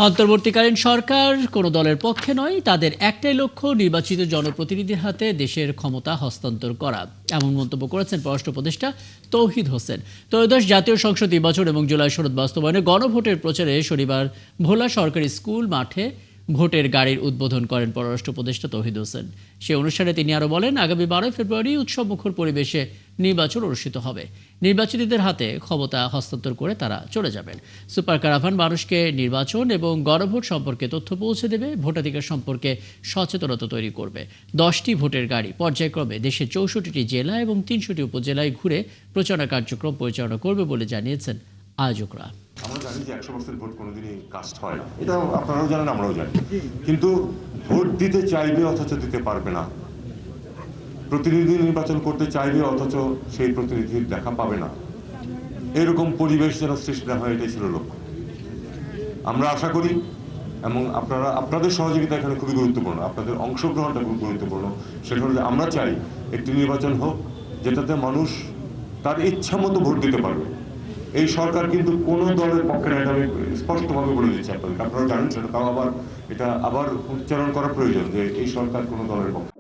অন্তর্বর্তীকালীন সরকার কোনো দলের পক্ষে নয়, তাদের একটাই লক্ষ্য নির্বাচিত জনপ্রতিনিধির হাতে দেশের ক্ষমতা হস্তান্তর করা, এমন মন্তব্য করেছেন পররাষ্ট্র উপদেষ্টা তৌহিদ হোসেন। ত্রয়োদশ জাতীয় সংসদ নির্বাচন এবং জুলাই সনদ বাস্তবায়নে গণভোটের প্রচারে শনিবার ভোলা সরকারি স্কুল মাঠে ভোটের গাড়ির উদ্বোধন করেন পররাষ্ট্র উপদেষ্টা তৌহিদ হোসেন। সে অনুষ্ঠানে তিনি আরও বলেন, আগামী 12 ফেব্রুয়ারি উৎসবমুখর পরিবেশে নির্বাচন অনুষ্ঠিত হবে। নির্বাচিতদের হাতে ক্ষমতা হস্তান্তর করে তারা চলে যাবেন। সুপার কারাভান মানুষকে নির্বাচন এবং গণভোট সম্পর্কে তথ্য পৌঁছে দেবে, ভোটাধিকার সম্পর্কে সচেতনতা তৈরি করবে। 10টি ভোটের গাড়ি পর্যায়ক্রমে দেশের 64টি জেলা এবং 300টি উপজেলায় ঘুরে প্রচারণা কার্যক্রম পরিচালনা করবে বলে জানিয়েছেন আয়োজকরা। আমরা জানি যে 100% ভোট কোনোদিনই কাস্ট হয়, এটা আপনারাও জানেন, আমরাও জানি। কিন্তু ভোট দিতে চাইবে অথচ দিতে পারবে না, প্রতিনিধি নির্বাচন করতে চাইবে অথচ সেই প্রতিনিধির দেখা পাবে না, এরকম পরিবেশ যেন সৃষ্টি না হয়, এটাই ছিল লক্ষ্য। আমরা আশা করি এবং আপনাদের সহযোগিতা এখানে খুবই গুরুত্বপূর্ণ, আপনাদের অংশগ্রহণটা খুব গুরুত্বপূর্ণ। সেটা হলে আমরা চাই একটি নির্বাচন হোক যেটাতে মানুষ তার ইচ্ছা মতো ভোট দিতে পারবে। এই সরকার কিন্তু কোনো দলের পক্ষে না, এটা আমি স্পষ্টভাবে বলে দিচ্ছি আপনাদের, আপনারা জানেন সেটা, তাও আবার এটা আবার উচ্চারণ করা প্রয়োজন যে এই সরকার কোনো দলের পক্ষে।